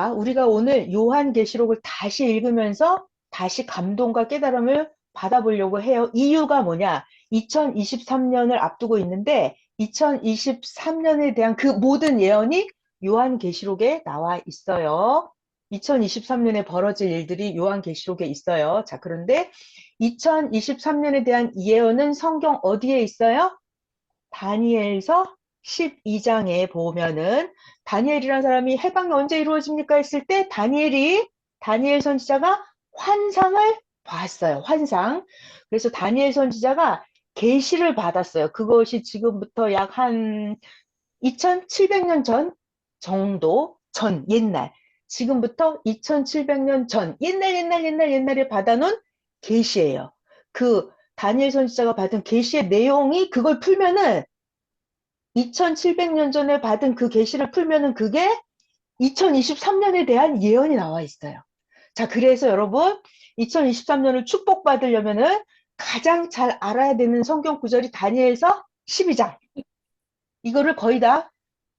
우리가 오늘 요한계시록을 다시 읽으면서 다시 감동과 깨달음을 받아보려고 해요. 이유가 뭐냐? 2023년을 앞두고 있는데 2023년에 대한 그 모든 예언이 요한계시록에 나와 있어요. 2023년에 벌어질 일들이 요한계시록에 있어요. 자, 그런데 2023년에 대한 예언은 성경 어디에 있어요? 다니엘서 12장에 보면은 다니엘이라는 사람이 해방이 언제 이루어집니까 했을 때 다니엘 선지자가 환상을 봤어요. 환상. 그래서 다니엘 선지자가 계시를 받았어요. 그것이 지금부터 약 한 2700년 전 정도 옛날. 지금부터 2700년 전 옛날에 받아놓은 계시예요. 그 다니엘 선지자가 받은 계시의 내용이 그걸 풀면은 2700년 전에 받은 그 계시를 풀면은 그게 2023년에 대한 예언이 나와 있어요. 자, 그래서 여러분 2023년을 축복받으려면은 가장 잘 알아야 되는 성경 구절이 다니엘서 12장. 이거를 거의 다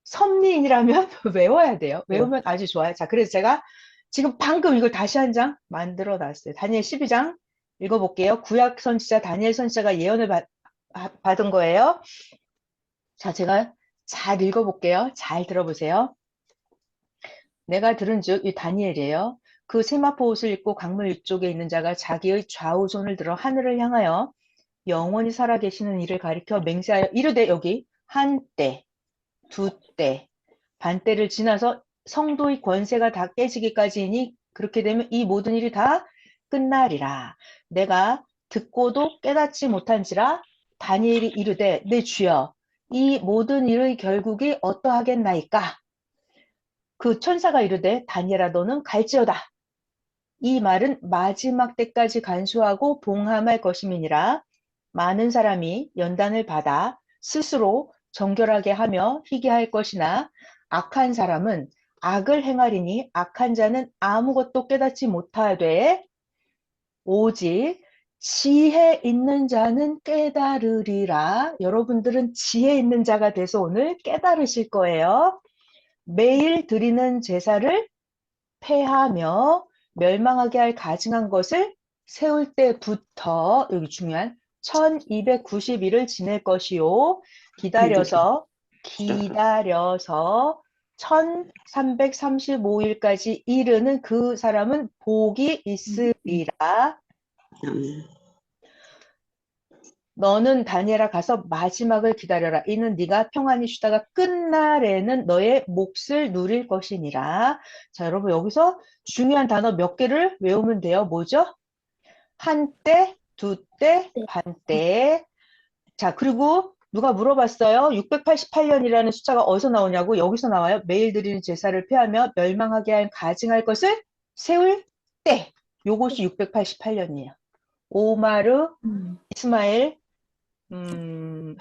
섭리인이라면 외워야 돼요. 외우면 아주 좋아요. 자, 그래서 제가 지금 방금 이걸 다시 한 장 만들어 놨어요. 다니엘 12장 읽어볼게요. 구약 선지자 다니엘 선지자가 예언을 받은 거예요. 자, 제가 잘 읽어볼게요. 잘 들어보세요. 내가 들은즉 이 다니엘이에요. 그 세마포 옷을 입고 강물 위쪽에 있는 자가 자기의 좌우 손을 들어 하늘을 향하여 영원히 살아계시는 이를 가리켜 맹세하여 이르되 여기 한때, 두때, 반때를 지나서 성도의 권세가 다 깨지기까지이니 그렇게 되면 이 모든 일이 다 끝나리라. 내가 듣고도 깨닫지 못한지라 다니엘이 이르되 내 주여 이 모든 일의 결국이 어떠하겠나이까? 그 천사가 이르되 다니엘아 너는 갈지어다. 이 말은 마지막 때까지 간수하고 봉함할 것임이니라. 많은 사람이 연단을 받아 스스로 정결하게 하며 희게 할 것이나 악한 사람은 악을 행하리니 악한 자는 아무것도 깨닫지 못하되 오직 지혜 있는 자는 깨달으리라. 여러분들은 지혜 있는 자가 돼서 오늘 깨달으실 거예요. 매일 드리는 제사를 폐하며 멸망하게 할 가증한 것을 세울 때부터 여기 중요한 1290일을 지낼 것이요. 기다려서 1335일까지 이르는 그 사람은 복이 있으리라. 너는 다니엘아 가서 마지막을 기다려라. 이는 네가 평안히 쉬다가 끝날에는 너의 몫을 누릴 것이니라. 자, 여러분 여기서 중요한 단어 몇 개를 외우면 돼요. 뭐죠? 한때, 두때, 반때. 자, 그리고 누가 물어봤어요. 688년이라는 숫자가 어디서 나오냐고. 여기서 나와요. 매일 드리는 제사를 폐하며 멸망하게 할 가증할 것을 세울 때. 요것이 688년이에요. 오마르, 이스마엘,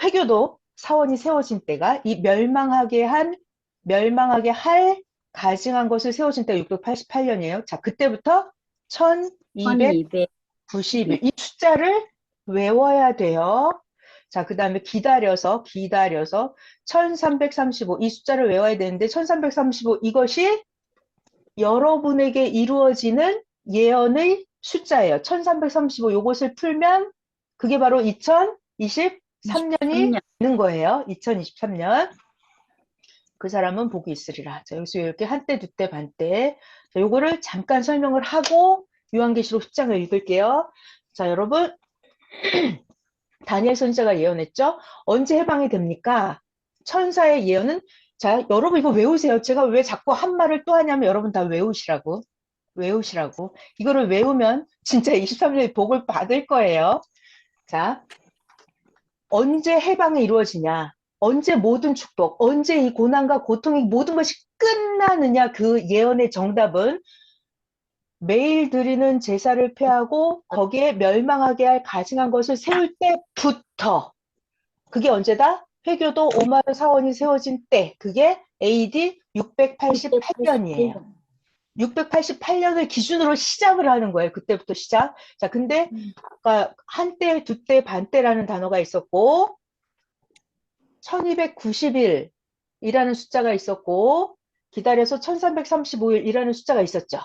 회교도 사원이 세워진 때가 이 멸망하게 할 가증한 것을 세워진 때가 688년이에요. 자, 그때부터 1200. 1290일. 이 숫자를 외워야 돼요. 자, 그 다음에 기다려서 1335. 이 숫자를 외워야 되는데 1335 이것이 여러분에게 이루어지는 예언의 숫자예요. 1335 요것을 풀면 그게 바로 2023년이 23년. 되는 거예요. 2023년. 그 사람은 복이 있으리라. 자, 여기서 이렇게 한때, 두때, 반때. 자, 요거를 잠깐 설명을 하고 요한계시록 10장을 읽을게요. 자, 여러분. 다니엘 선지자가 예언했죠? 언제 해방이 됩니까? 천사의 예언은 자, 여러분 이거 외우세요. 제가 왜 자꾸 한 말을 또 하냐면 여러분 다 외우시라고. 외우시라고. 이거를 외우면 진짜 23년의 복을 받을 거예요. 자, 언제 해방이 이루어지냐? 언제 모든 축복, 언제 이 고난과 고통이 모든 것이 끝나느냐? 그 예언의 정답은 매일 드리는 제사를 폐하고 거기에 멸망하게 할 가증한 것을 세울 때부터 그게 언제다? 회교도 오마르 사원이 세워진 때 그게 AD 688년이에요. 688년을 기준으로 시작을 하는 거예요. 그때부터 시작. 자, 근데 아까 한때, 두때, 반때라는 단어가 있었고 1290일이라는 숫자가 있었고 기다려서 1335일이라는 숫자가 있었죠.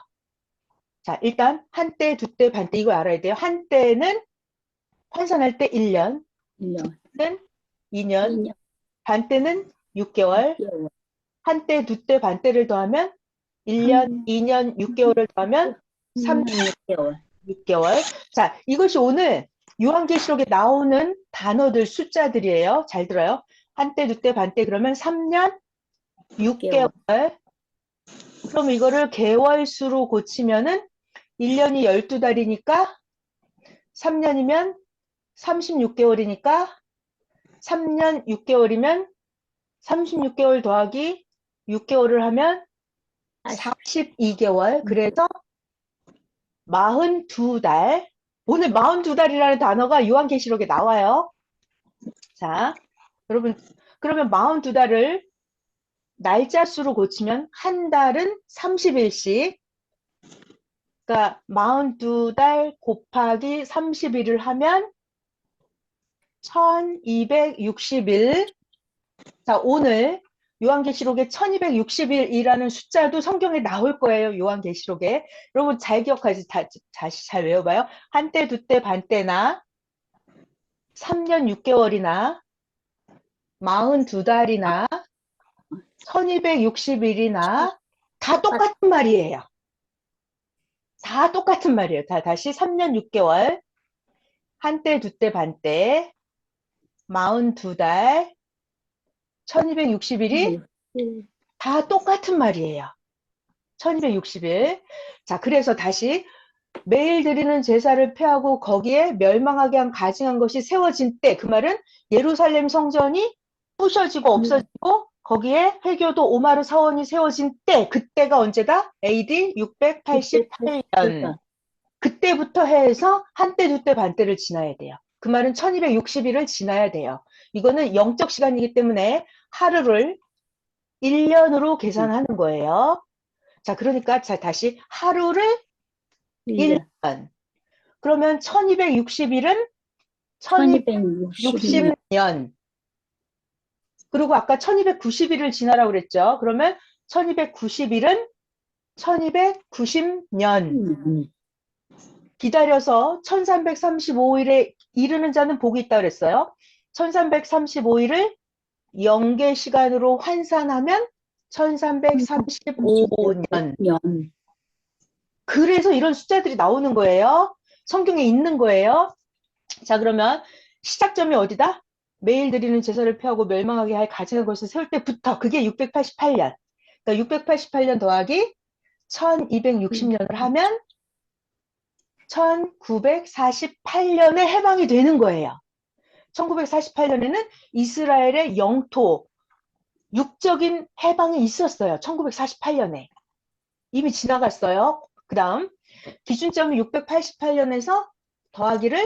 자, 일단 한때, 두때, 반때 이거 알아야 돼요. 한때는 환산할 때 1년, 1년, 는 2년, 2년, 반때는 6개월, 6개월, 한때, 두때, 반때를 더하면 1년, 3년, 2년, 6개월을 더하면 3년, 6개월. 6개월. 자, 이것이 오늘 요한계시록에 나오는 단어들, 숫자들이에요. 잘 들어요. 한때, 두때, 반때 그러면 3년, 6개월. 그럼 이거를 개월수로 고치면은 1년이 12달이니까 3년이면 36개월이니까 3년 6개월이면 36개월 더하기 6개월을 하면 42개월. 그래서 42달. 오늘 42달이라는 단어가 요한계시록에 나와요. 자, 여러분, 그러면 42달을 날짜 수로 고치면 한 달은 30일씩. 그러니까 42달 곱하기 30일을 하면 1260일. 자, 오늘 요한계시록에 1260일이라는 숫자도 성경에 나올 거예요. 요한계시록에. 여러분 잘 기억하지, 다시 잘 외워봐요. 한때, 두때, 반때나 3년 6개월이나 42달이나 1260일이나 다 똑같은 말이에요. 다 똑같은 말이에요. 다시 3년 6개월, 한때, 두때, 반때, 42달, 1260일이 다 똑같은 말이에요. 1260일. 자, 그래서 다시 매일 드리는 제사를 폐하고 거기에 멸망하게 한 가증한 것이 세워진 때, 그 말은 예루살렘 성전이 부셔지고 없어지고 거기에 회교도 오마르 사원이 세워진 때, 그때가 언제다? AD 688년. 그때부터 해서 한때, 두때, 반때를 지나야 돼요. 그 말은 1260일을 지나야 돼요. 이거는 영적 시간이기 때문에 하루를 1년으로 계산하는 거예요. 자, 그러니까 자, 다시 하루를 1년, 1년. 그러면 1260일은 1260년, 1260년. 그리고 아까 1290일을 지나라고 그랬죠. 그러면 1290일은 1290년. 기다려서 1335일에 이르는 자는 복이 있다 그랬어요. 1335일을 영계 시간으로 환산하면 1335년. 그래서 이런 숫자들이 나오는 거예요. 성경에 있는 거예요. 자, 그러면 시작점이 어디다? 매일 드리는 제사를 폐하고 멸망하게 할 가증한 것을 세울 때부터, 그게 688년. 그러니까 688년 더하기 1260년을 하면 1948년에 해방이 되는 거예요. 1948년에는 이스라엘의 영토, 육적인 해방이 있었어요. 1948년에. 이미 지나갔어요. 그 다음 기준점이 688년에서 더하기를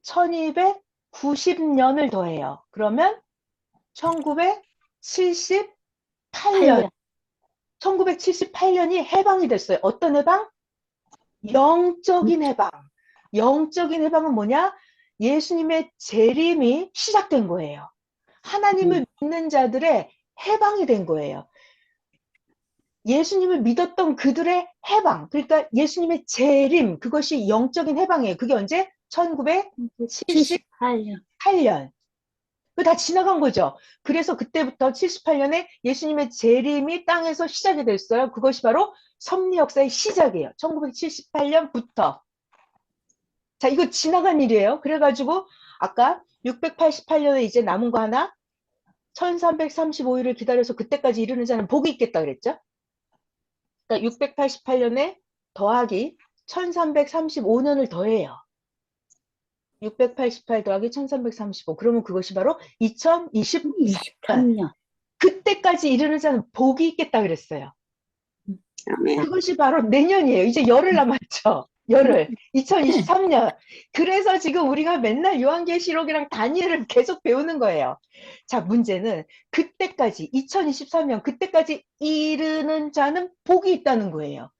1290년을 더해요. 그러면 1978년. 1978년이 해방이 됐어요. 어떤 해방? 영적인 해방. 영적인 해방은 뭐냐? 예수님의 재림이 시작된 거예요. 하나님을 믿는 자들의 해방이 된 거예요. 예수님을 믿었던 그들의 해방, 그러니까 예수님의 재림, 그것이 영적인 해방이에요. 그게 언제? 1978년. 78년. 그 다 지나간 거죠. 그래서 그때부터 78년에 예수님의 재림이 땅에서 시작이 됐어요. 그것이 바로 섭리 역사의 시작이에요. 1978년부터. 자, 이거 지나간 일이에요. 그래가지고 아까 688년에 이제 남은 거 하나, 1335일을 기다려서 그때까지 이르는 자는 복이 있겠다 그랬죠. 그러니까 688년에 더하기 1335년을 더해요. 688 더하기 1335. 그러면 그것이 바로 2023년. 23년. 그때까지 이르는 자는 복이 있겠다 그랬어요. 아멘. 그것이 바로 내년이에요. 이제 열흘 남았죠. 열흘. 2023년. 그래서 지금 우리가 맨날 요한계시록이랑 다니엘을 계속 배우는 거예요. 자, 문제는 그때까지 2023년 그때까지 이르는 자는 복이 있다는 거예요.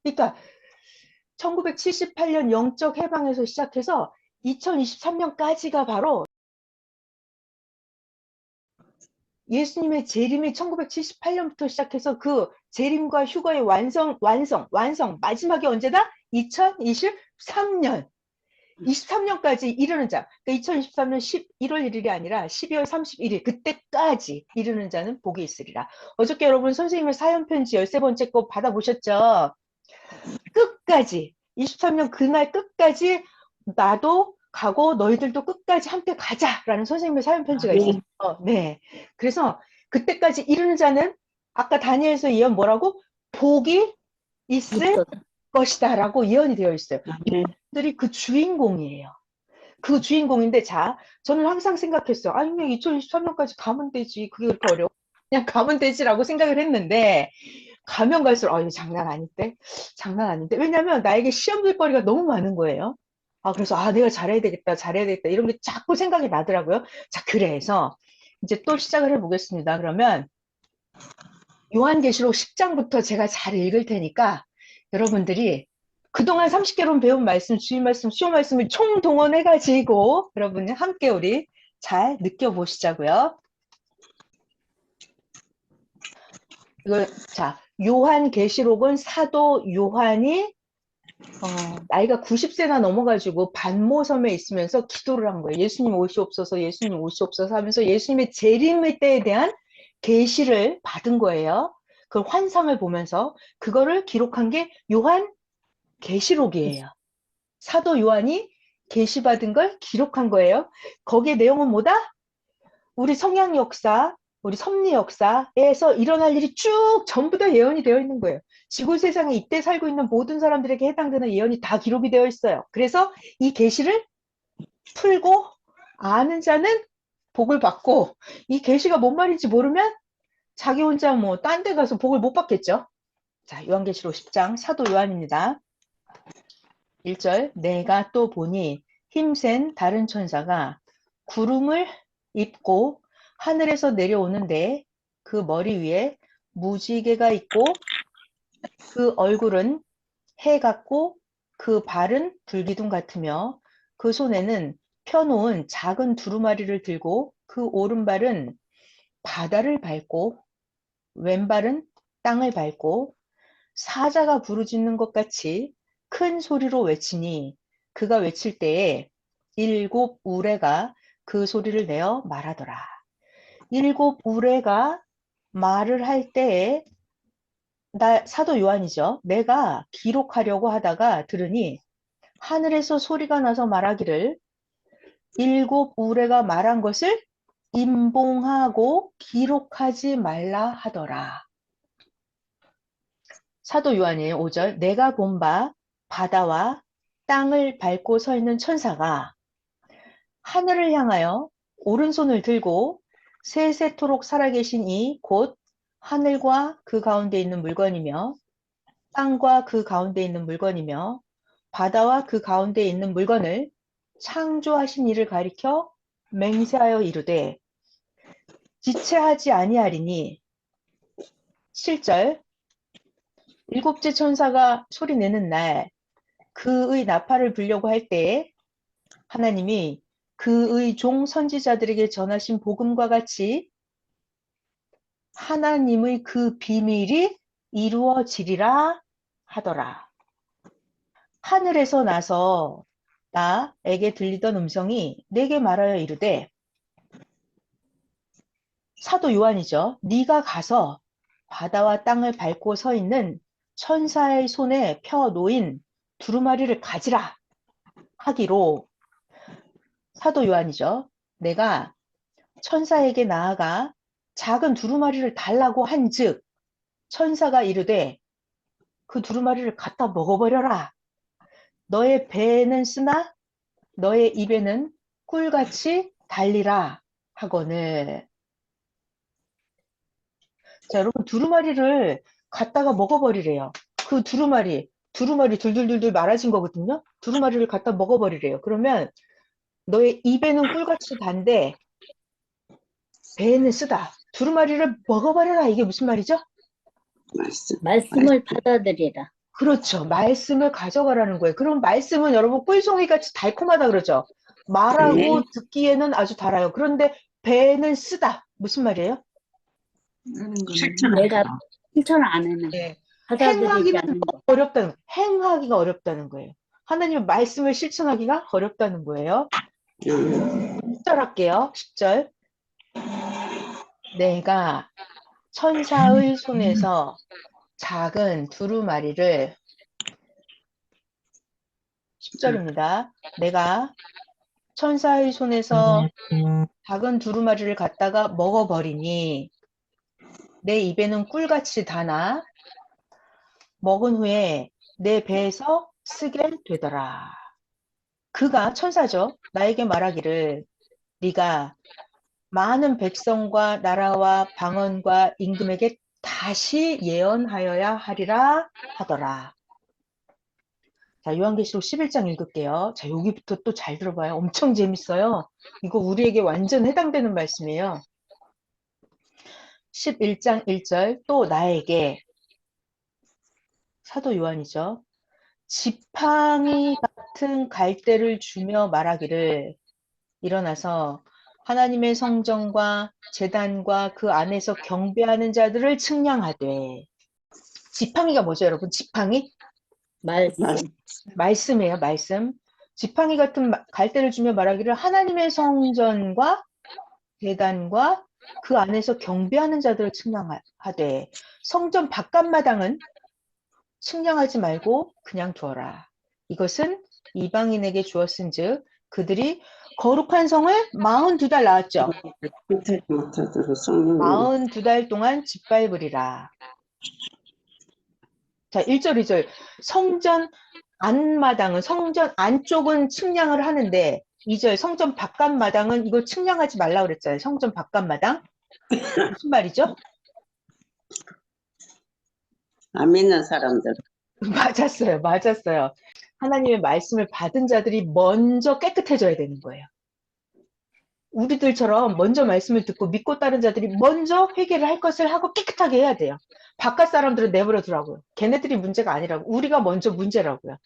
그러니까 1978년 영적 해방에서 시작해서 2023년까지가 바로 예수님의 재림이 1978년부터 시작해서 그 재림과 휴거의 완성, 마지막이 언제다? 2023년. 23년까지 이르는 자. 그러니까 2023년 11월 1일이 아니라 12월 31일, 그때까지 이르는 자는 복이 있으리라. 어저께 여러분 선생님의 사연편지 13번째 거 받아보셨죠? 끝까지, 23년 그날 끝까지 나도 가고 너희들도 끝까지 함께 가자라는 선생님의 사연편지가 있어요. 네. 그래서 그때까지 이르는 자는 아까 다니엘서 예언 뭐라고? 복이 있을 있도다. 것이다 라고 예언이 되어 있어요. 아멘. 들이 그 주인공이에요. 그 주인공인데, 자, 저는 항상 생각했어요. 아니, 그냥 2023년까지 가면 되지. 그게 그렇게 어려워? 그냥 가면 되지라고 생각을 했는데, 가면 갈수록, 이거 장난 아닌데? 장난 아닌데? 왜냐면 나에게 시험 볼 거리가 너무 많은 거예요. 그래서, 내가 잘해야 되겠다, 잘해야 되겠다. 이런 게 자꾸 생각이 나더라고요. 자, 그래서 이제 또 시작을 해보겠습니다. 그러면 요한계시록 10장부터 제가 잘 읽을 테니까 여러분들이 그동안 30개론 배운 말씀, 주일 말씀, 수요 말씀을 총동원해가지고 여러분 함께 우리 잘 느껴보시자고요. 자, 요한계시록은 사도 요한이 나이가 90세나 넘어가지고 반모섬에 있으면서 기도를 한 거예요. 예수님 오시옵소서, 예수님 오시옵소서 하면서 예수님의 재림의 때에 대한 계시를 받은 거예요. 그 환상을 보면서 그거를 기록한 게 요한계시록이에요. 사도 요한이 계시받은 걸 기록한 거예요. 거기에 내용은 뭐다? 우리 성양 역사, 우리 섭리 역사에서 일어날 일이 쭉 전부 다 예언이 되어 있는 거예요. 지구 세상에 이때 살고 있는 모든 사람들에게 해당되는 예언이 다 기록이 되어 있어요. 그래서 이 계시를 풀고 아는 자는 복을 받고, 이 계시가 뭔 말인지 모르면 자기 혼자 뭐 딴 데 가서 복을 못 받겠죠. 자, 요한계시록 10장 사도 요한입니다. 1절, 내가 또 보니 힘센 다른 천사가 구름을 입고 하늘에서 내려오는데 그 머리 위에 무지개가 있고 그 얼굴은 해 같고 그 발은 불기둥 같으며 그 손에는 펴놓은 작은 두루마리를 들고 그 오른발은 바다를 밟고 왼발은 땅을 밟고 사자가 부르짖는 것 같이 큰 소리로 외치니 그가 외칠 때에 7 우레가 그 소리를 내어 말하더라. 7 우레가 말을 할 때에 사도 요한이죠. 내가 기록하려고 하다가 들으니 하늘에서 소리가 나서 말하기를 7 우레가 말한 것을 임봉하고 기록하지 말라 하더라. 사도 요한의 5절, 내가 본 바 바다와 땅을 밟고 서 있는 천사가 하늘을 향하여 오른손을 들고 세세토록 살아계신 이 곧 하늘과 그 가운데 있는 물건이며 땅과 그 가운데 있는 물건이며 바다와 그 가운데 있는 물건을 창조하신 이를 가리켜 맹세하여 이르되 지체하지 아니하리니. 7절, 일곱째 천사가 소리내는 날 그의 나팔을 불려고 할 때에 하나님이 그의 종 선지자들에게 전하신 복음과 같이 하나님의 그 비밀이 이루어지리라 하더라. 하늘에서 나서 나에게 들리던 음성이 내게 말하여 이르되, 사도 요한이죠. 네가 가서 바다와 땅을 밟고 서 있는 천사의 손에 펴 놓인 두루마리를 가지라 하기로, 사도 요한이죠. 내가 천사에게 나아가 작은 두루마리를 달라고 한즉 천사가 이르되 그 두루마리를 갖다 먹어버려라. 너의 배에는 쓰나 너의 입에는 꿀같이 달리라 하거늘. 자, 여러분, 두루마리를 갖다가 먹어버리래요. 그 두루마리 둘둘둘둘 말아진 거거든요. 두루마리를 갖다 먹어버리래요. 그러면 너의 입에는 꿀같이 단데 배에는 쓰다. 두루마리를 먹어버려라. 이게 무슨 말이죠? 말씀을 받아들이라. 그렇죠. 말씀을 가져가라는 거예요. 그럼 말씀은 여러분 꿀송이같이 달콤하다 그러죠. 말하고 네. 듣기에는 아주 달아요. 그런데 배는 쓰다. 무슨 말이에요? 실천하기. 내가 실천을 안 하는 거. 네. 받아들이지 행하기는 않는 거. 행하기가 어렵다는 거예요. 하나님의 말씀을 실천하기가 어렵다는 거예요. 10절 할게요. 10절. 내가 천사의 손에서 작은 두루마리를 10절입니다. 내가 천사의 손에서 작은 두루마리를 갖다가 먹어버리니 내 입에는 꿀같이 다나 먹은 후에 내 배에서 쓰게 되더라. 그가 천사죠. 나에게 말하기를 네가 많은 백성과 나라와 방언과 임금에게 다시 예언하여야 하리라 하더라. 자, 요한계시록 11장 읽을게요. 자, 여기부터 또 잘 들어봐요. 엄청 재밌어요. 이거 우리에게 완전 해당되는 말씀이에요. 11장 1절 또 나에게 사도 요한이죠. 지팡이 같은 갈대를 주며 말하기를 일어나서 하나님의 성전과 제단과 그 안에서 경배하는 자들을 측량하되 지팡이가 뭐죠, 여러분? 지팡이? 말씀. 말씀이에요, 말씀. 지팡이 같은 갈대를 주며 말하기를 하나님의 성전과 제단과 그 안에서 경배하는 자들을 측량하되 성전 바깥마당은 측량하지 말고 그냥 두어라. 이것은 이방인에게 주었은즉 그들이 거룩한 성을 42달 나왔죠. 42달 동안 짓밟으리라. 자, 1절, 2절. 성전 안마당은, 성전 안쪽은 측량을 하는데, 2절, 성전 바깥마당은 이거 측량하지 말라고 그랬잖아요. 성전 바깥마당. 무슨 말이죠? 안 믿는 사람들. 맞았어요. 맞았어요. 하나님의 말씀을 받은 자들이 먼저 깨끗해져야 되는 거예요. 우리들처럼 먼저 말씀을 듣고 믿고 따른 자들이 먼저 회개를 할 것을 하고 깨끗하게 해야 돼요. 바깥 사람들은 내버려 두라고요. 걔네들이 문제가 아니라고. 우리가 먼저 문제라고요.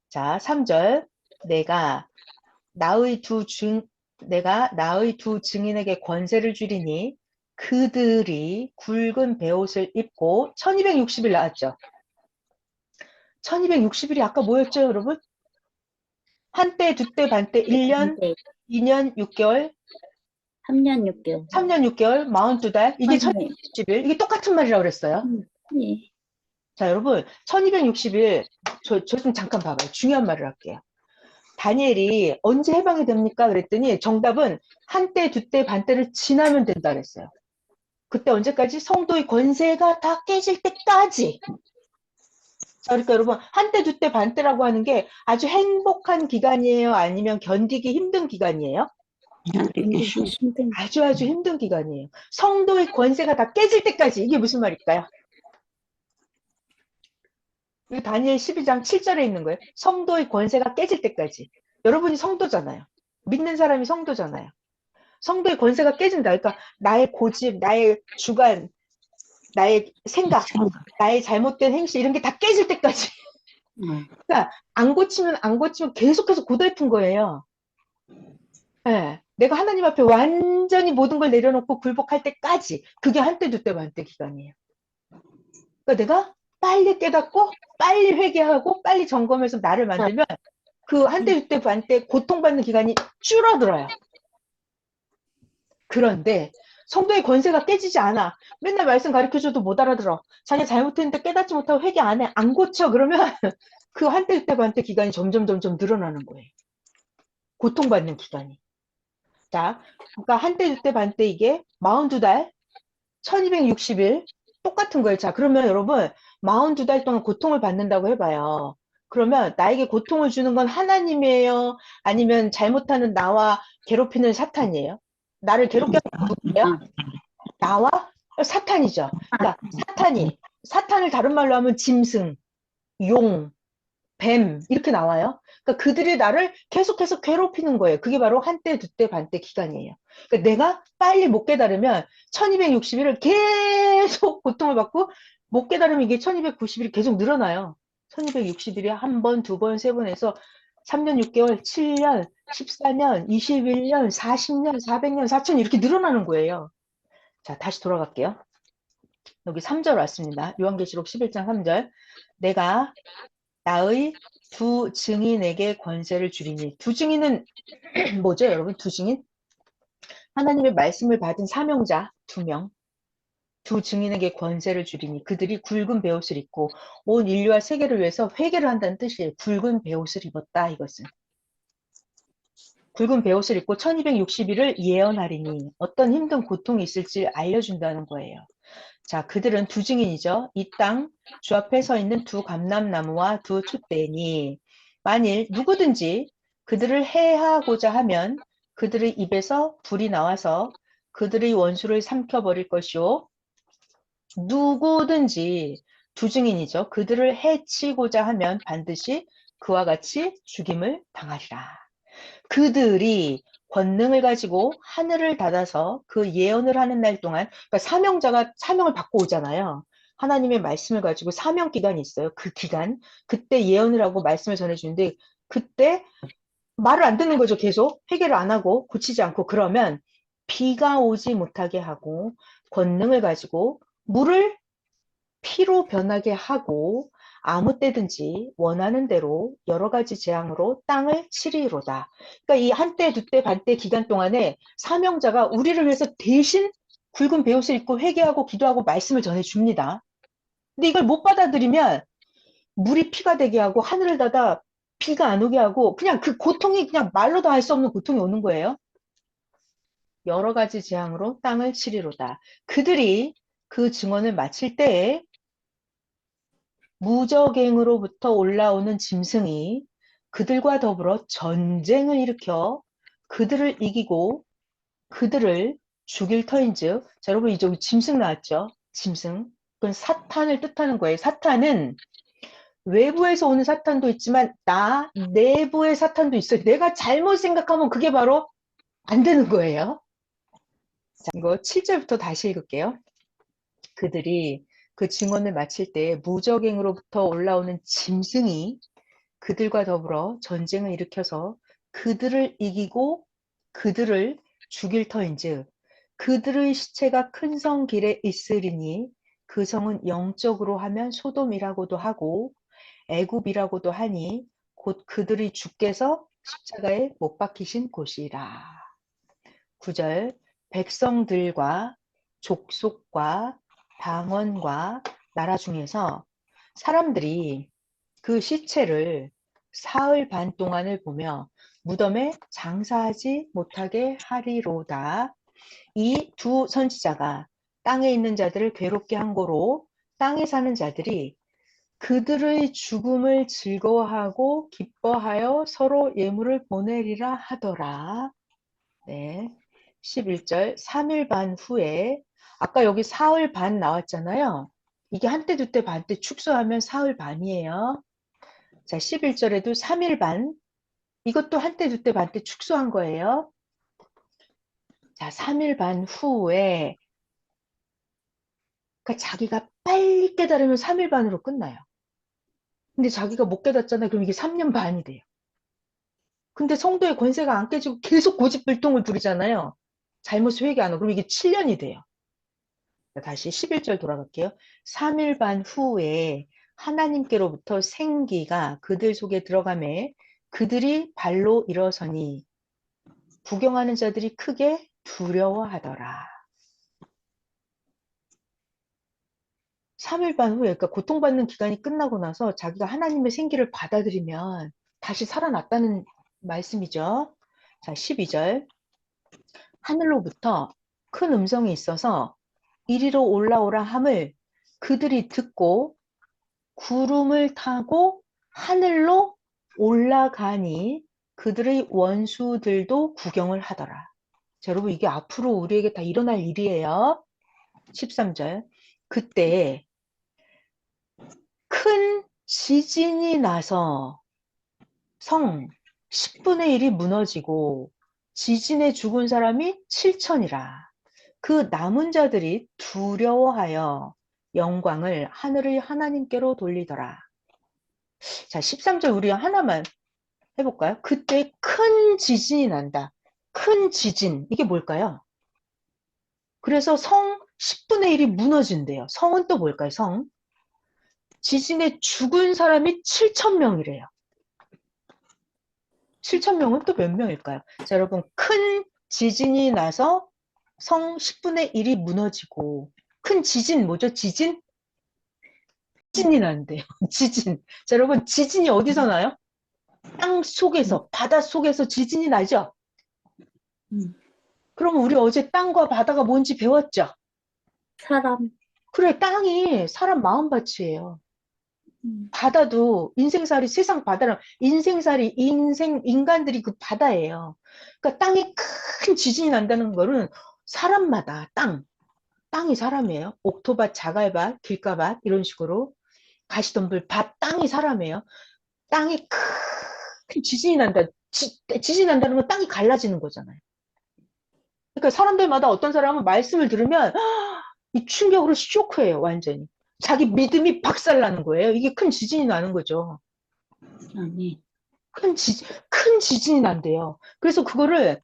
자, 3절. 내가 나의 두 증인에게 권세를 주리니 그들이 굵은 베옷을 입고 1260일 나왔죠. 1260일이 아까 뭐였죠, 여러분? 한때, 두때, 반때, 1년, 2년, 6개월, 3년 6개월. 3년 6개월, 42달. 이게 선생님. 1260일. 이게 똑같은 말이라고 그랬어요. 예. 자, 여러분, 1260일, 저 좀 잠깐 봐봐요. 중요한 말을 할게요. 다니엘이 언제 해방이 됩니까? 그랬더니 정답은 한때, 두때, 반때를 지나면 된다 그랬어요. 그때 언제까지? 성도의 권세가 다 깨질 때까지. 자, 그러니까 여러분, 한때, 두때, 반때라고 하는 게 아주 행복한 기간이에요? 아니면 견디기 힘든 기간이에요? 힘든. 아주 힘든 기간이에요. 성도의 권세가 다 깨질 때까지. 이게 무슨 말일까요? 이 다니엘 12장 7절에 있는 거예요. 성도의 권세가 깨질 때까지. 여러분이 성도잖아요. 믿는 사람이 성도잖아요. 성도의 권세가 깨진다. 그러니까 나의 고집, 나의 주관, 나의 생각, 나의 잘못된 행실 이런 게 다 깨질 때까지. 그러니까 안 고치면 계속해서 고달픈 거예요. 네. 내가 하나님 앞에 완전히 모든 걸 내려놓고 굴복할 때까지. 그게 한때 두때 반때 기간이에요. 그러니까 내가 빨리 깨닫고 빨리 회개하고 빨리 점검해서 나를 만들면 그 한때 두때 반때 고통받는 기간이 줄어들어요. 그런데 성도의 권세가 깨지지 않아. 맨날 말씀 가르쳐줘도 못 알아들어. 자기 잘못했는데 깨닫지 못하고 회개 안 해. 안 고쳐. 그러면 그 한때 두때 반때 기간이 점점 늘어나는 거예요. 고통받는 기간이. 자, 그러니까 한때 두때 반때 이게 42달 1260일 똑같은 거예요. 자, 그러면 여러분 42달 동안 고통을 받는다고 해봐요. 그러면 나에게 고통을 주는 건 하나님이에요? 아니면 잘못하는 나와 괴롭히는 사탄이에요? 나를 괴롭게 하는 건 누구예요? 나와? 사탄이죠. 그러니까 사탄을 다른 말로 하면 짐승, 용, 뱀 이렇게 나와요. 그러니까 그들이 나를 계속해서 괴롭히는 거예요. 그게 바로 한때, 두때, 반때 기간이에요. 그러니까 내가 빨리 못 깨달으면 1260일을 계속 고통을 받고 못 깨달으면 이게 1290일이 계속 늘어나요. 1260일이 한 번, 두 번, 세 번 해서 3년 6개월, 7년, 14년, 21년, 40년, 400년, 4천 이렇게 늘어나는 거예요. 자, 다시 돌아갈게요. 여기 3절 왔습니다. 요한계시록 11장 3절. 내가 나의 두 증인에게 권세를 주리니. 두 증인은 뭐죠, 여러분? 두 증인? 하나님의 말씀을 받은 사명자 2명. 두 증인에게 권세를 주리니 그들이 굵은 베옷을 입고 온 인류와 세계를 위해서 회개를 한다는 뜻이에요. 굵은 베옷을 입었다, 이것은. 굵은 베옷을 입고 1260일을 예언하리니 어떤 힘든 고통이 있을지 알려준다는 거예요. 자, 그들은 두 증인이죠. 이 땅 주 앞에 서 있는 두 감람나무와 두 촛대니 만일 누구든지 그들을 해하고자 하면 그들의 입에서 불이 나와서 그들의 원수를 삼켜버릴 것이요. 누구든지 두 증인이죠. 그들을 해치고자 하면 반드시 그와 같이 죽임을 당하리라. 그들이 권능을 가지고 하늘을 닫아서 그 예언을 하는 날 동안, 그러니까 사명자가 사명을 받고 오잖아요. 하나님의 말씀을 가지고 사명 기간이 있어요. 그 기간, 그때 예언을 하고 말씀을 전해주는데 그때 말을 안 듣는 거죠. 계속 회개를 안 하고 고치지 않고. 그러면 비가 오지 못하게 하고 권능을 가지고 물을 피로 변하게 하고 아무 때든지 원하는 대로 여러 가지 재앙으로 땅을 치리로다. 그러니까 이 한때, 두때, 반때 기간 동안에 사명자가 우리를 위해서 대신 굵은 베옷을 입고 회개하고 기도하고 말씀을 전해줍니다. 근데 이걸 못 받아들이면 물이 피가 되게 하고 하늘을 닫아 비가 안 오게 하고 그냥 그 고통이 그냥 말로도 할 수 없는 고통이 오는 거예요. 여러 가지 재앙으로 땅을 치리로다. 그들이 그 증언을 마칠 때에 무적행으로부터 올라오는 짐승이 그들과 더불어 전쟁을 일으켜 그들을 이기고 그들을 죽일 터인즉, 자, 여러분 이제 짐승 나왔죠? 짐승. 그건 사탄을 뜻하는 거예요. 사탄은 외부에서 오는 사탄도 있지만 나 내부의 사탄도 있어요. 내가 잘못 생각하면 그게 바로 안 되는 거예요. 자, 이거 7절부터 다시 읽을게요. 그들이 그 증언을 마칠 때 무적행으로부터 올라오는 짐승이 그들과 더불어 전쟁을 일으켜서 그들을 이기고 그들을 죽일 터인즉 그들의 시체가 큰 성 길에 있으리니 그 성은 영적으로 하면 소돔이라고도 하고 애굽이라고도 하니 곧 그들의 주께서 십자가에 못 박히신 곳이라. 9절 백성들과 족속과 방언과 나라 중에서 사람들이 그 시체를 사흘 반 동안을 보며 무덤에 장사하지 못하게 하리로다. 이 두 선지자가 땅에 있는 자들을 괴롭게 한 고로 땅에 사는 자들이 그들의 죽음을 즐거워하고 기뻐하여 서로 예물을 보내리라 하더라. 네. 11절 3일 반 후에 아까 여기 사흘 반 나왔잖아요. 이게 한때 두때 반때 축소하면 사흘 반이에요. 자, 11절에도 3일 반 이것도 한때 두때 반때 축소한 거예요. 자, 3일 반 후에 그러니까 자기가 빨리 깨달으면 3일 반으로 끝나요. 근데 자기가 못 깨닫잖아요. 그럼 이게 3년 반이 돼요. 근데 성도의 권세가 안 깨지고 계속 고집불통을 부리잖아요. 잘못 회개 안 하고 그럼 이게 7년이 돼요. 다시 11절 돌아갈게요. 3일 반 후에 하나님께로부터 생기가 그들 속에 들어가매 그들이 발로 일어서니 구경하는 자들이 크게 두려워하더라. 3일 반 후에 그러니까 고통받는 기간이 끝나고 나서 자기가 하나님의 생기를 받아들이면 다시 살아났다는 말씀이죠. 자, 12절 하늘로부터 큰 음성이 있어서 이리로 올라오라 함을 그들이 듣고 구름을 타고 하늘로 올라가니 그들의 원수들도 구경을 하더라. 자, 여러분 이게 앞으로 우리에게 다 일어날 일이에요. 13절 그때 큰 지진이 나서 성 10분의 1이 무너지고 지진에 죽은 사람이 7천이라. 그 남은 자들이 두려워하여 영광을 하늘의 하나님께로 돌리더라. 자, 13절 우리 하나만 해볼까요? 그때 큰 지진이 난다. 큰 지진. 이게 뭘까요? 그래서 성 10분의 1이 무너진대요. 성은 또 뭘까요? 성. 지진에 죽은 사람이 7,000명이래요. 7,000명은 또 몇 명일까요? 자, 여러분, 큰 지진이 나서 성 10분의 1이 무너지고, 큰 지진 뭐죠? 지진? 지진이 난대요. 지진. 자, 여러분, 지진이 어디서 나요? 땅 속에서, 바다 속에서 지진이 나죠? 음. 그러면 우리 어제 땅과 바다가 뭔지 배웠죠? 사람. 그래, 땅이 사람 마음밭이에요. 바다도 인생살이 세상 바다랑 인생살이 인간들이 그 바다예요. 그러니까 땅에 큰 지진이 난다는 거는 사람마다 땅이 사람이에요. 옥토밭, 자갈밭, 길가밭 이런 식으로 가시덤불, 밭, 땅이 사람이에요. 땅에 큰 지진이 난다. 지진이 난다는 건 땅이 갈라지는 거잖아요. 그러니까 사람들마다 어떤 사람은 말씀을 들으면 이 충격으로 쇼크예요, 완전히. 자기 믿음이 박살나는 거예요. 이게 큰 지진이 나는 거죠. 아멘. 큰 지진이 난대요. 그래서 그거를,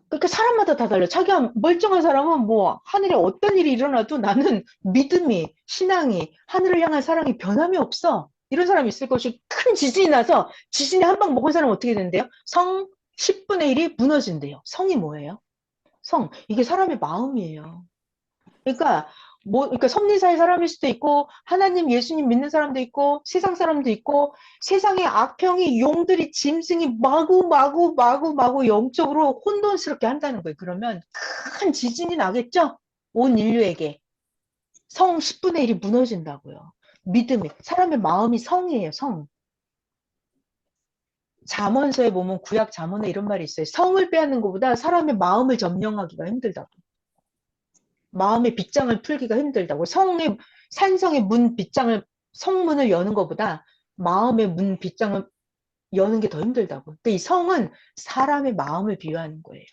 그러니까 사람마다 다 달라요. 자기가 멀쩡한 사람은 뭐, 하늘에 어떤 일이 일어나도 나는 믿음이, 신앙이, 하늘을 향한 사랑이 변함이 없어. 이런 사람이 있을 것이 큰 지진이 나서 지진에 한 방 먹은 사람은 어떻게 된대요? 성 10분의 1이 무너진대요. 성이 뭐예요? 성. 이게 사람의 마음이에요. 그러니까 그러니까 섭리사의 사람일 수도 있고 하나님 예수님 믿는 사람도 있고 세상 사람도 있고 세상의 악평이 용들이 짐승이 마구 영적으로 혼돈스럽게 한다는 거예요. 그러면 큰 지진이 나겠죠? 온 인류에게 성 10분의 1이 무너진다고요. 믿음이 사람의 마음이 성이에요. 성. 잠언서에 보면 구약 잠언에 이런 말이 있어요. 성을 빼앗는 것보다 사람의 마음을 점령하기가 힘들다고. 마음의 빗장을 풀기가 힘들다고. 산성의 문 빗장을, 성문을 여는 것보다 마음의 문 빗장을 여는 게 더 힘들다고. 근데 이 성은 사람의 마음을 비유하는 거예요.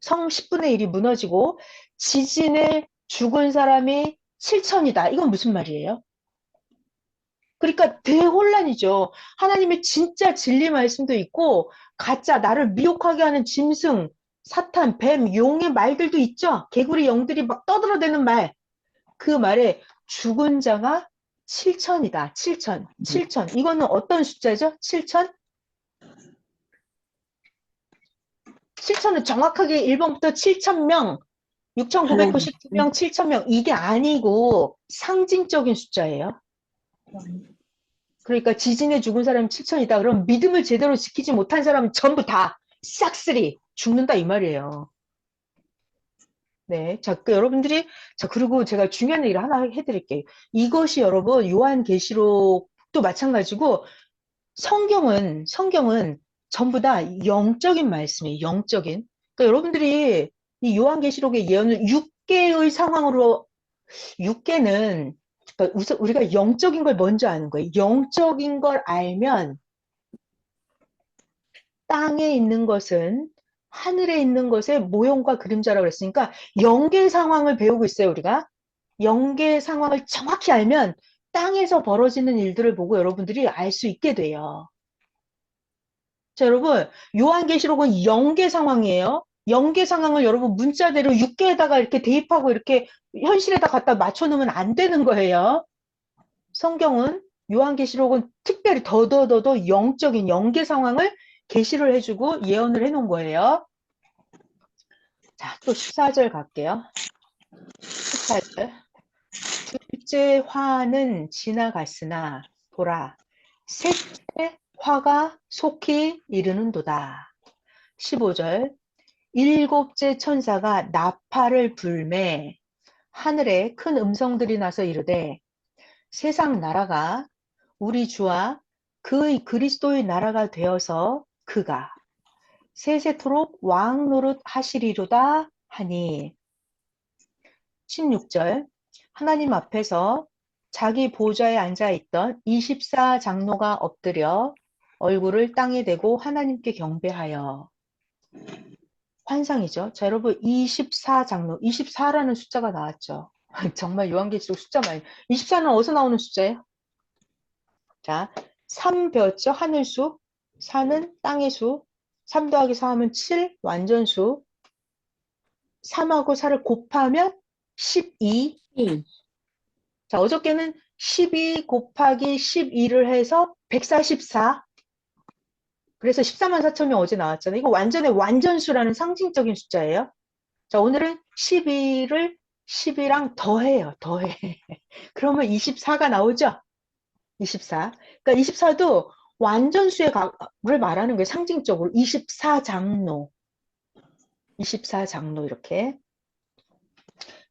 성 10분의 1이 무너지고 지진에 죽은 사람이 7천이다. 이건 무슨 말이에요? 그러니까 대혼란이죠. 하나님의 진짜 진리 말씀도 있고 가짜 나를 미혹하게 하는 짐승, 사탄, 뱀, 용의 말들도 있죠. 개구리 영들이 막 떠들어대는 말. 그 말에 죽은 자가 7천이다. 7천. 7천. 이거는 어떤 숫자죠? 7천? 7천은 정확하게 1번부터 7천명, 6,999명, 7천명. 이게 아니고 상징적인 숫자예요. 그러니까 지진에 죽은 사람이 7천이다. 그럼 믿음을 제대로 지키지 못한 사람은 전부 다 싹쓸이 죽는다 이 말이에요. 네. 자, 여러분들이, 자, 그리고 제가 중요한 얘기를 하나 해드릴게요. 이것이 여러분, 요한계시록도 마찬가지고, 성경은 전부 다 영적인 말씀이에요. 영적인. 그러니까 여러분들이 이 요한계시록의 예언을 6개의 상황으로, 6개는, 그러니까 우선 우리가 영적인 걸 먼저 아는 거예요. 영적인 걸 알면, 땅에 있는 것은 하늘에 있는 것의 모형과 그림자라고 그랬으니까 영계 상황을 배우고 있어요, 우리가. 영계 상황을 정확히 알면 땅에서 벌어지는 일들을 보고 여러분들이 알 수 있게 돼요. 자, 여러분, 요한계시록은 영계 상황이에요. 영계 상황을 여러분 문자대로 6개에다가 이렇게 대입하고 이렇게 현실에다 갖다 맞춰놓으면 안 되는 거예요. 성경은 요한계시록은 특별히 더더더더 영적인 영계 상황을 계시를 해주고 예언을 해놓은 거예요. 자, 또 14절 갈게요. 14절. 둘째 화는 지나갔으나 보라, 셋째 화가 속히 이르는도다. 15절. 일곱째 천사가 나팔을 불매 하늘에 큰 음성들이 나서 이르되 세상 나라가 우리 주와 그의 그리스도의 나라가 되어서 그가 세세토록 왕 노릇 하시리로다 하니. 16절. 하나님 앞에서 자기 보좌에 앉아있던 24장로가 엎드려 얼굴을 땅에 대고 하나님께 경배하여. 환상이죠. 자, 여러분 24장로, 24라는 숫자가 나왔죠. 정말 요한계시록 숫자 많이. 24는 어디서 나오는 숫자예요? 자, 3 배웠죠? 하늘수. 4는 땅의 수. 3 더하기 4 하면 7, 완전수. 3하고 4를 곱하면 12. 2. 자, 어저께는 12 곱하기 12를 해서 144. 그래서 14만 4천이 어제 나왔잖아요. 이거 완전히 완전수라는 상징적인 숫자예요. 자, 오늘은 12를 10이랑 더해요. 더해. 그러면 24가 나오죠? 24. 그러니까 24도 완전수의 를 말하는 거예요. 상징적으로. 24장로. 24장로 이렇게.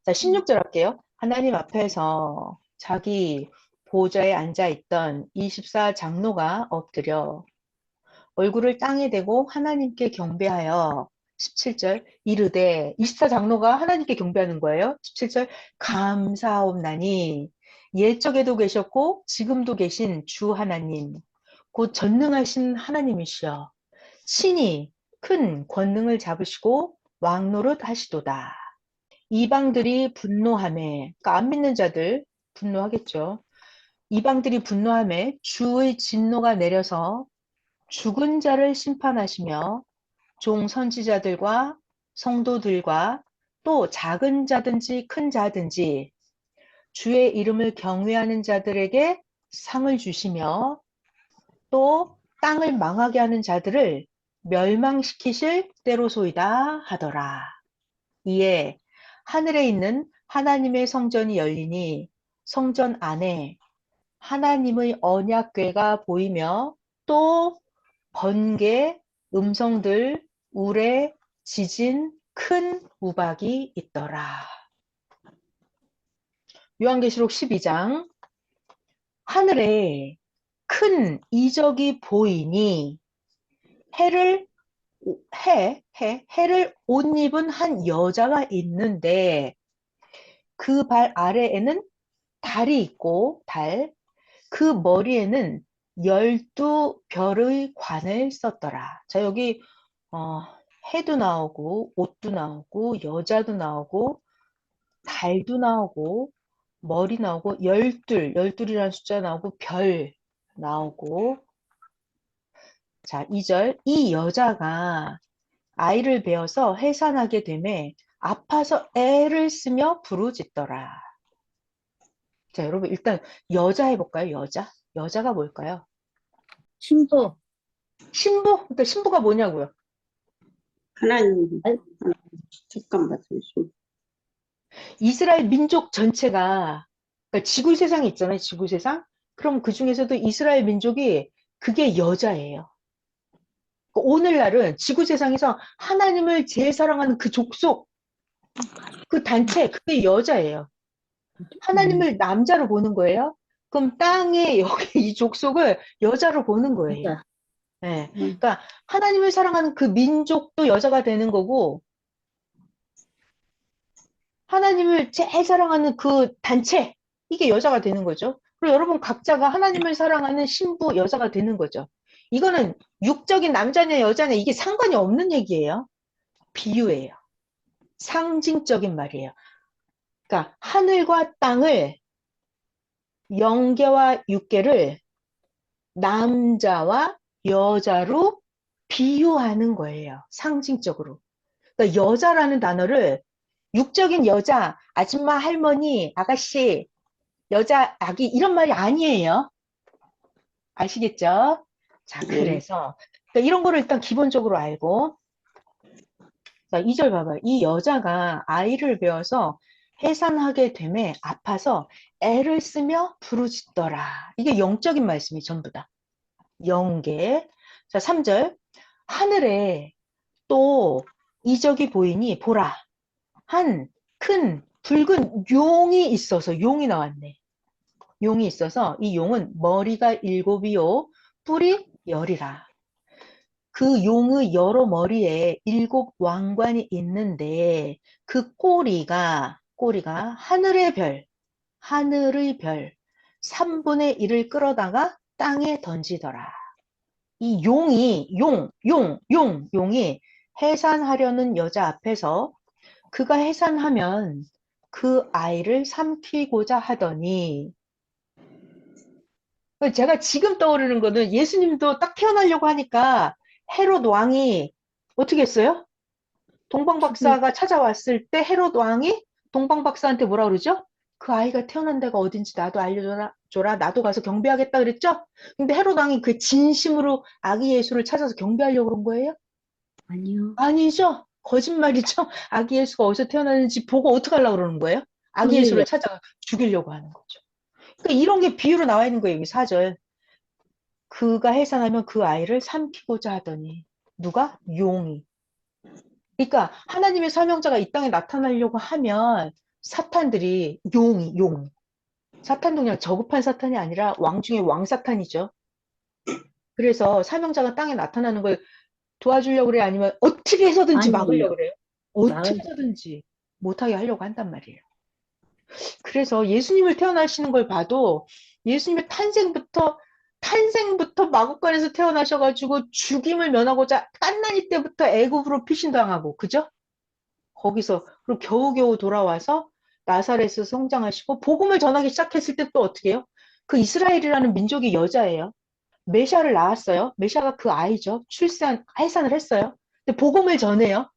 자, 16절 할게요. 하나님 앞에서 자기 보좌에 앉아있던 24장로가 엎드려 얼굴을 땅에 대고 하나님께 경배하여 17절 이르되 24장로가 하나님께 경배하는 거예요. 17절 감사옵나니 옛적에도 계셨고 지금도 계신 주 하나님 곧 전능하신 하나님이시여 친히 큰 권능을 잡으시고 왕노릇 하시도다. 이방들이 분노하매 그러니까 안 믿는 자들 분노하겠죠. 이방들이 분노하매 주의 진노가 내려서 죽은 자를 심판하시며 종 선지자들과 성도들과 또 작은 자든지 큰 자든지 주의 이름을 경외하는 자들에게 상을 주시며 또 땅을 망하게 하는 자들을 멸망시키실 때로소이다 하더라. 이에 하늘에 있는 하나님의 성전이 열리니 성전 안에 하나님의 언약궤가 보이며 또 번개, 음성들, 우레, 지진, 큰 우박이 있더라. 요한계시록 12장 하늘에 큰 이적이 보이니 해를 해를 옷 입은 한 여자가 있는데 그 발 아래에는 달이 있고 그 머리에는 12별의 관을 썼더라. 자, 여기 해도 나오고 옷도 나오고 여자도 나오고 달도 나오고 머리 나오고 열둘이라는 숫자 나오고 별 나오고 자, 2절 이 여자가 아이를 베어서 해산하게 되매 아파서 애를 쓰며 부르짖더라. 자, 여러분 일단 여자 해볼까요? 여자가 뭘까요? 신부. 신부? 그러니까 신부가 뭐냐고요? 하나님, 아이, 잠깐 봐주시오. 이스라엘 민족 전체가 그러니까 지구 세상이 있잖아요. 지구 세상. 그럼 그 중에서도 이스라엘 민족이 그게 여자예요. 그러니까 오늘날은 지구 세상에서 하나님을 제일 사랑하는 그 족속, 그 단체, 그게 여자예요. 하나님을 남자로 보는 거예요. 그럼 땅에 여기 이 족속을 여자로 보는 거예요. 여자. 네. 그러니까 하나님을 사랑하는 그 민족도 여자가 되는 거고 하나님을 제일 사랑하는 그 단체 이게 여자가 되는 거죠. 그리고 여러분 각자가 하나님을 사랑하는 신부 여자가 되는 거죠. 이거는 육적인 남자냐 여자냐 이게 상관이 없는 얘기예요. 비유예요. 상징적인 말이에요. 그러니까 하늘과 땅을 영계와 육계를 남자와 여자로 비유하는 거예요. 상징적으로. 그러니까 여자라는 단어를 육적인 여자, 아줌마, 할머니, 아가씨, 여자, 아기 이런 말이 아니에요. 아시겠죠? 자, 그래서 그러니까 이런 거를 일단 기본적으로 알고 자, 2절 봐봐요. 이 여자가 아이를 배워서 해산하게 됨에 아파서 애를 쓰며 부르짖더라. 이게 영적인 말씀이 전부 다. 영계. 자, 3절. 하늘에 또 이적이 보이니 보라. 한 큰 붉은 용이 있어서 용이 나왔네. 용이 있어서 이 용은 머리가 7이요 뿔이 10이라. 그 용의 여러 머리에 7왕관이 있는데 그 꼬리가 하늘의 별 3분의 1을 끌어다가 땅에 던지더라. 이 용이 해산하려는 여자 앞에서 그가 해산하면 그 아이를 삼키고자 하더니 제가 지금 떠오르는 거는 예수님도 딱 태어나려고 하니까 헤롯 왕이 어떻게 했어요? 동방박사가 찾아왔을 때 헤롯 왕이 동방박사한테 뭐라 그러죠? 그 아이가 태어난 데가 어딘지 나도 알려줘라. 나도 가서 경배하겠다 그랬죠? 근데 헤롯 왕이 그 진심으로 아기 예수를 찾아서 경배하려고 그런 거예요? 아니요. 아니죠. 거짓말이죠. 아기 예수가 어디서 태어났는지 보고 어떻게 하려고 그러는 거예요? 아기 예수를 죽이려고. 찾아 죽이려고 하는 거죠. 그러니까 이런 게 비유로 나와 있는 거예요. 여기 4절. 그가 해산하면 그 아이를 삼키고자 하더니 누가? 용이. 그러니까 하나님의 사명자가 이 땅에 나타나려고 하면 사탄들이 용. 사탄도 그냥 저급한 사탄이 아니라 왕 중에 왕사탄이죠. 그래서 사명자가 땅에 나타나는 걸 도와주려고 그래? 아니면 어떻게 해서든지 막으려고 아니에요. 그래요? 어떻게 마을 해서든지 못하게 하려고 한단 말이에요. 그래서 예수님을 태어나시는 걸 봐도 예수님의 탄생부터 마국간에서 태어나셔가지고 죽임을 면하고자 갓난이 때부터 애굽으로 피신당하고, 그죠? 거기서 그리고 겨우겨우 돌아와서 나사렛에서 성장하시고 복음을 전하기 시작했을 때 또 어떻게 해요? 그 이스라엘이라는 민족이 여자예요. 메시아를 낳았어요. 메시아가 그 아이죠. 해산을 했어요. 근데 복음을 전해요.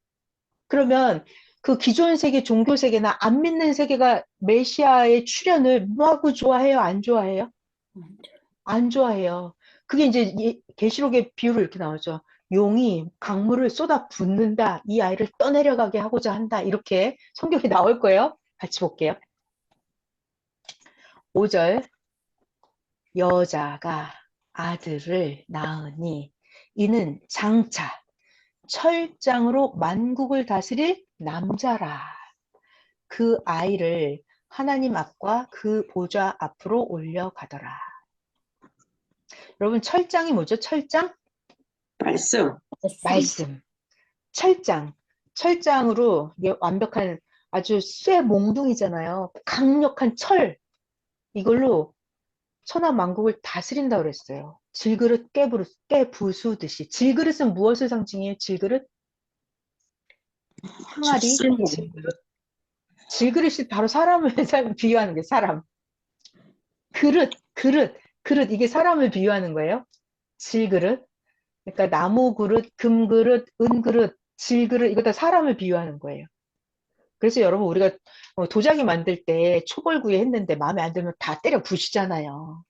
그러면 그 기존 세계, 종교 세계나 안 믿는 세계가 메시아의 출현을 뭐하고 좋아해요? 안 좋아해요? 안 좋아해요. 그게 이제 계시록의 비유로 이렇게 나오죠. 용이 강물을 쏟아 붓는다. 이 아이를 떠내려가게 하고자 한다. 이렇게 성경이 나올 거예요. 같이 볼게요. 5절. 여자가 아들을 낳으니 이는 장차 철장으로 만국을 다스릴 남자라. 그 아이를 하나님 앞과 그 보좌 앞으로 올려가더라. 여러분, 철장이 뭐죠? 철장? 말씀. 말씀. 철장. 철장으로 이게 완벽한 아주 쇠 몽둥이잖아요. 강력한 철. 이걸로 천하 만국을 다스린다고 그랬어요. 질그릇 깨부수듯이. 질그릇은 무엇을 상징해요? 질그릇? 항아리, 질문. 질그릇. 질그릇이 바로 사람을 비유하는 게 사람. 그릇. 이게 사람을 비유하는 거예요. 질그릇. 그러니까 나무 그릇, 금 그릇, 은 그릇, 질 그릇, 이거 다 사람을 비유하는 거예요. 그래서 여러분, 우리가 도자기 만들 때 초벌구이 했는데 마음에 안 들면 다 때려 부시잖아요.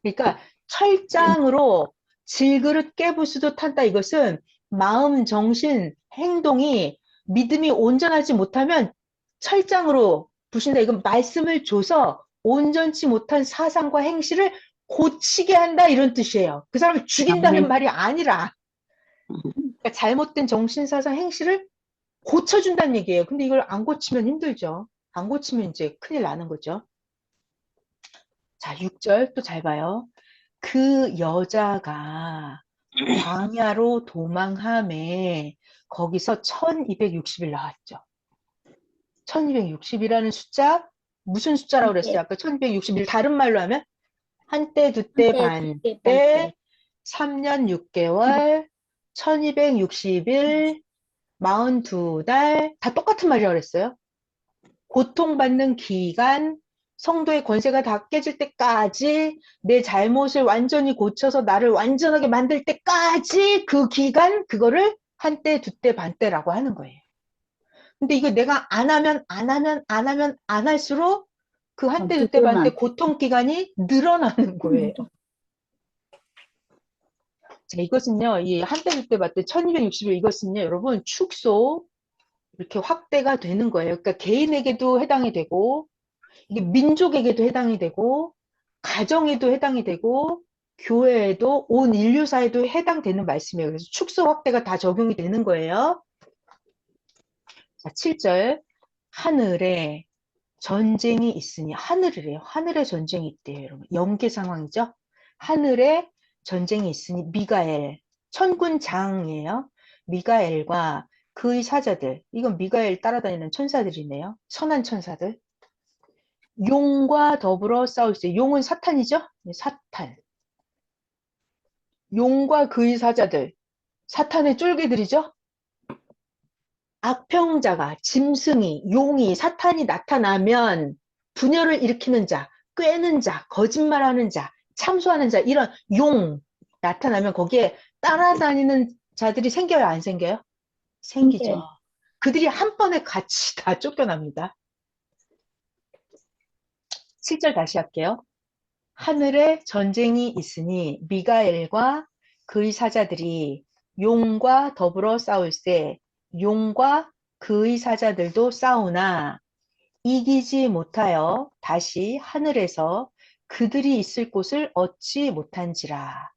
그러니까 철장으로 질그릇 깨부수도 탄다. 이것은 마음, 정신, 행동이 믿음이 온전하지 못하면 철장으로 부신다. 이건 말씀을 줘서 온전치 못한 사상과 행실을 고치게 한다. 이런 뜻이에요. 그 사람을 죽인다는 말이 아니라 그러니까 잘못된 정신, 사상, 행실을 고쳐준다는 얘기예요. 근데 이걸 안 고치면 힘들죠. 안 고치면 이제 큰일 나는 거죠. 자, 6절 또 잘 봐요. 그 여자가 광야로 도망함에 거기서 1260일 나왔죠. 1260이라는 숫자, 무슨 숫자라고 그랬어요? 아까 1260일 다른 말로 하면 한때, 두때, 반때, 3년 6개월, 1260일, 42달, 다 똑같은 말이라고 그랬어요. 고통받는 기간, 성도의 권세가 다 깨질 때까지, 내 잘못을 완전히 고쳐서 나를 완전하게 만들 때까지 그 기간, 그거를 한때, 두때, 반때라고 하는 거예요. 근데 이거 내가 안 할수록 그 한때, 두때, 반때 고통 기간이 늘어나는 거예요. 자, 이것은요, 이 한때, 두때, 반때 1260일 이것은요, 여러분, 축소, 이렇게 확대가 되는 거예요. 그러니까 개인에게도 해당이 되고, 이게 민족에게도 해당이 되고, 가정에도 해당이 되고, 교회에도, 온 인류사에도 해당되는 말씀이에요. 그래서 축소 확대가 다 적용이 되는 거예요. 자, 7절. 하늘에 전쟁이 있으니, 하늘이래요. 하늘에 전쟁이 있대요, 여러분. 영계 상황이죠. 하늘에 전쟁이 있으니, 미가엘, 천군장이에요. 미가엘과 그의 사자들, 이건 미가엘 따라다니는 천사들이네요. 선한 천사들. 용과 더불어 싸울 때, 용은 사탄이죠? 네, 사탄. 용과 그의 사자들, 사탄의 쫄개들이죠? 악평자가, 짐승이, 용이, 사탄이 나타나면 분열을 일으키는 자, 꿰는 자, 거짓말하는 자, 참소하는 자, 이런 용 나타나면 거기에 따라다니는 자들이 생겨요, 안 생겨요? 생기죠. 그들이 한 번에 같이 다 쫓겨납니다. 7절 다시 할게요. 하늘에 전쟁이 있으니 미가엘과 그의 사자들이 용과 더불어 싸울세 용과 그의 사자들도 싸우나 이기지 못하여 다시 하늘에서 그들이 있을 곳을 얻지 못한지라.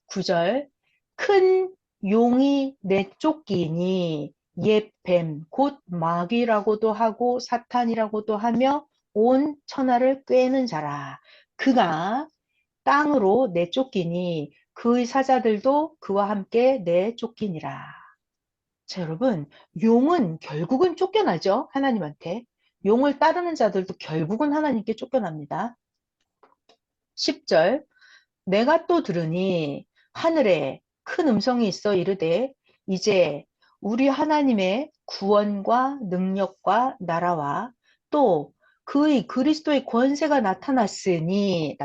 9절 큰 용이 내쫓기니 옛 뱀, 곧 마귀라고도 하고 사탄이라고도 하며 온 천하를 꿰는 자라. 그가 땅으로 내쫓기니 그의 사자들도 그와 함께 내쫓기니라. 자, 여러분, 용은 결국은 쫓겨나죠. 하나님한테. 용을 따르는 자들도 결국은 하나님께 쫓겨납니다. 10절 내가 또 들으니 하늘에 큰 음성이 있어 이르되 이제 우리 하나님의 구원과 능력과 나라와 또 그의 그리스도의 권세가 나타났으니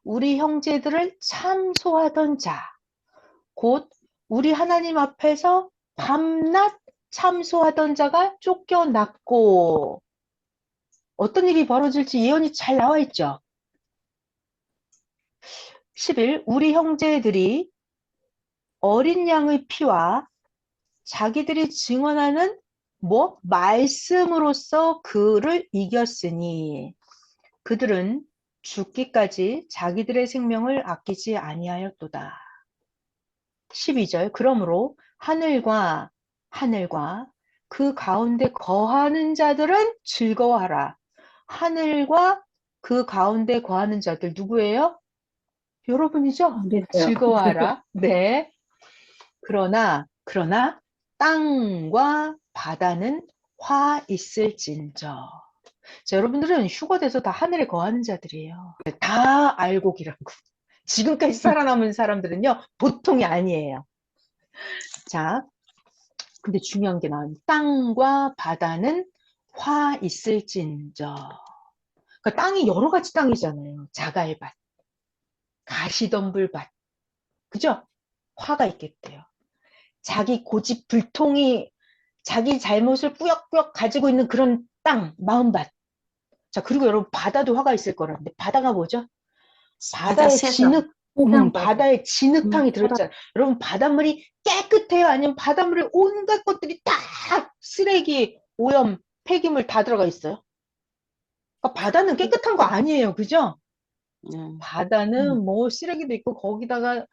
우리 형제들을 참소하던 자 곧 우리 하나님 앞에서 밤낮 참소하던 자가 쫓겨났고 어떤 일이 벌어질지 예언이 잘 나와 있죠. 10일 우리 형제들이 어린 양의 피와 자기들이 증언하는 말씀으로써 그를 이겼으니 그들은 죽기까지 자기들의 생명을 아끼지 아니하였도다. 12절 그러므로 하늘과 그 가운데 거하는 자들은 즐거워하라. 하늘과 그 가운데 거하는 자들 누구예요? 여러분이죠? 우리도요. 즐거워하라. 네. 그러나 땅과 바다는 화 있을진저. 자, 여러분들은 휴거돼서 다 하늘에 거하는 자들이에요. 다 알곡이라고. 지금까지 살아남은 사람들은요, 보통이 아니에요. 자, 근데 중요한 게 나와요. 땅과 바다는 화 있을진저. 그러니까 땅이 여러 가지 땅이잖아요. 자갈밭, 가시덤불밭, 그죠? 화가 있겠대요. 자기 고집불통이 자기 잘못을 꾸역꾸역 가지고 있는 그런 땅, 마음밭. 자, 그리고 여러분 바다도 화가 있을 거라는데 바다가 뭐죠? 바다의 세상. 바다의 진흙탕이 들었잖아요. 여러분 바닷물이 깨끗해요? 아니면 바닷물에 온갖 것들이 다 쓰레기, 오염, 폐기물 다 들어가 있어요? 그러니까 바다는 깨끗한 거 아니에요. 그죠? 바다는 쓰레기도 있고 거기다가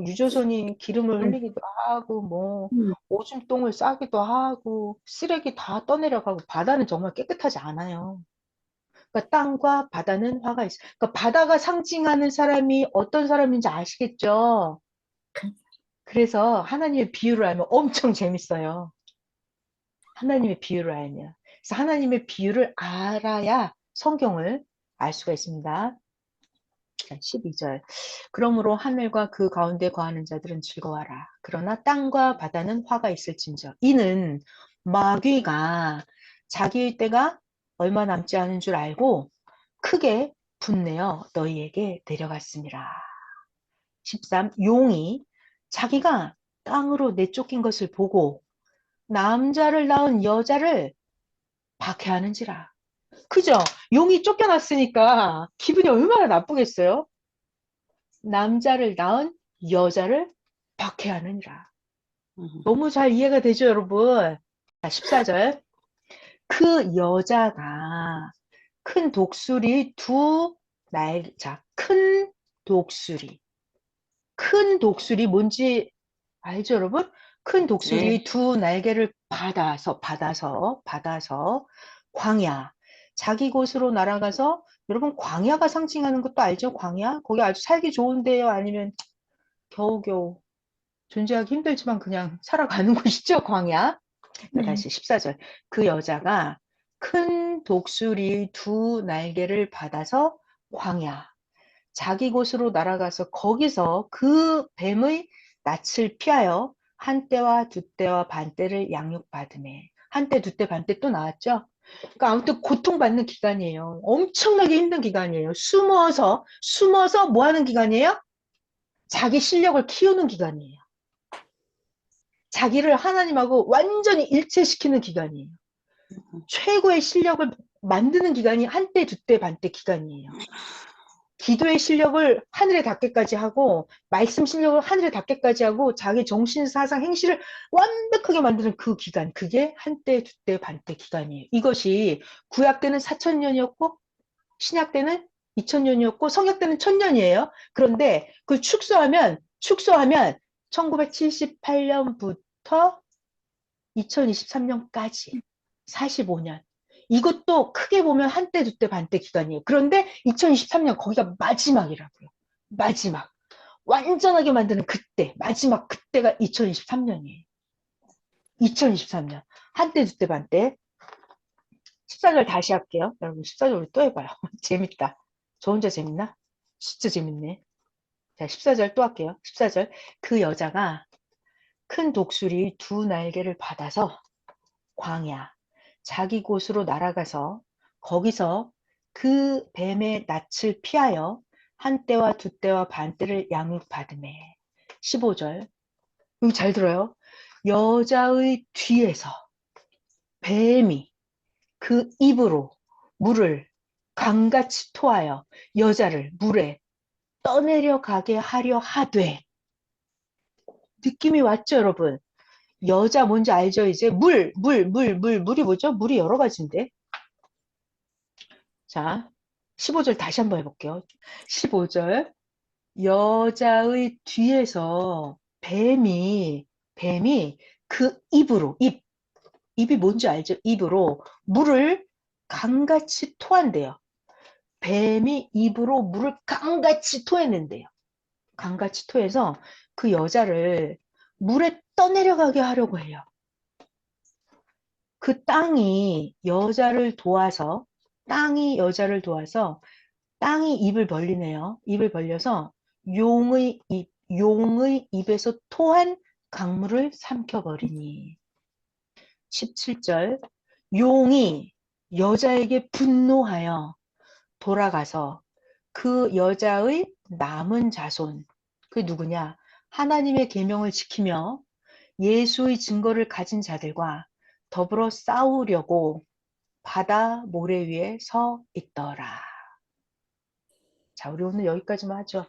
유조선이 기름을 흘리기도 하고 오줌똥을 싸기도 하고 쓰레기 다 떠내려가고 바다는 정말 깨끗하지 않아요. 그러니까 땅과 바다는 화가 있어요. 그러니까 바다가 상징하는 사람이 어떤 사람인지 아시겠죠? 그래서 하나님의 비유를 알면 엄청 재밌어요. 하나님의 비유를 알면. 그래서 하나님의 비유를 알아야 성경을 알 수가 있습니다. 12절. 그러므로 하늘과 그 가운데 거하는 자들은 즐거워하라. 그러나 땅과 바다는 화가 있을진저. 이는 마귀가 자기의 때가 얼마 남지 않은 줄 알고 크게 분내어 너희에게 데려갔습니다. 13. 용이 자기가 땅으로 내쫓긴 것을 보고 남자를 낳은 여자를 박해하는지라. 그죠? 용이 쫓겨났으니까 기분이 얼마나 나쁘겠어요? 남자를 낳은 여자를 박해하느니라. 너무 잘 이해가 되죠, 여러분? 자, 14절. 그 여자가 큰 독수리 큰 독수리 뭔지 알죠, 여러분? 큰 독수리 네. 두 날개를 받아서 광야, 자기 곳으로 날아가서 여러분 광야가 상징하는 것도 알죠? 광야? 거기 아주 살기 좋은데요? 아니면 겨우겨우 존재하기 힘들지만 그냥 살아가는 곳이죠, 광야. 자, 다시 14절. 그 여자가 큰 독수리 두 날개를 받아서 광야, 자기 곳으로 날아가서 거기서 그 뱀의 낯을 피하여 한 때와 두 때와 반 때를 양육받으매. 한 때, 두 때, 반 때 또 나왔죠? 그러니까 아무튼 고통받는 기간이에요. 엄청나게 힘든 기간이에요. 숨어서 뭐 하는 기간이에요? 자기 실력을 키우는 기간이에요. 자기를 하나님하고 완전히 일체시키는 기간이에요. 최고의 실력을 만드는 기간이 한때, 두때, 반때 기간이에요. 기도의 실력을 하늘에 닿게까지 하고 말씀 실력을 하늘에 닿게까지 하고 자기 정신, 사상, 행실을 완벽하게 만드는 그 기간, 그게 한때, 두때, 반때 기간이에요. 이것이 구약 때는 4,000년이었고 신약 때는 2,000년이었고 성약 때는 1,000년이에요. 그런데 그걸 축소하면 1978년부터 2023년까지 45년. 이것도 크게 보면 한때, 두때, 반때 기간이에요. 그런데 2023년 거기가 마지막이라고요. 마지막. 완전하게 만드는 그때, 마지막 그때가 2023년이에요. 2023년. 한때, 두때, 반때. 14절 다시 할게요. 여러분 14절 우리 또 해봐요. 재밌다. 저 혼자 재밌나? 진짜 재밌네. 자, 14절 또 할게요. 14절. 그 여자가 큰 독수리 두 날개를 받아서 광야, 자기 곳으로 날아가서 거기서 그 뱀의 낯을 피하여 한때와 두때와 반때를 양육받으매. 15절. 여기 잘 들어요. 여자의 뒤에서 뱀이 그 입으로 물을 강같이 토하여 여자를 물에 떠내려 가게 하려 하되. 느낌이 왔죠, 여러분? 여자 뭔지 알죠? 이제 물이 뭐죠? 물이 여러 가지인데. 자, 15절 다시 한번 해볼게요. 15절. 여자의 뒤에서 뱀이 그 입으로, 입이 뭔지 알죠? 입으로 물을 강같이 토한대요. 뱀이 입으로 물을 강같이 토해낸대요. 강같이 토해서 그 여자를 물에 떠내려가게 하려고 해요. 그 땅이 여자를 도와서 땅이 입을 벌리네요. 입을 벌려서 용의 입에서 토한 강물을 삼켜버리니. 17절. 용이 여자에게 분노하여 돌아가서 그 여자의 남은 자손, 그 누구냐? 하나님의 계명을 지키며 예수의 증거를 가진 자들과 더불어 싸우려고 바다 모래 위에 서 있더라. 자, 우리 오늘 여기까지만 하죠.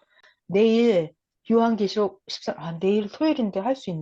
내일 요한계시록 14, 내일 토요일인데 할 수 있나?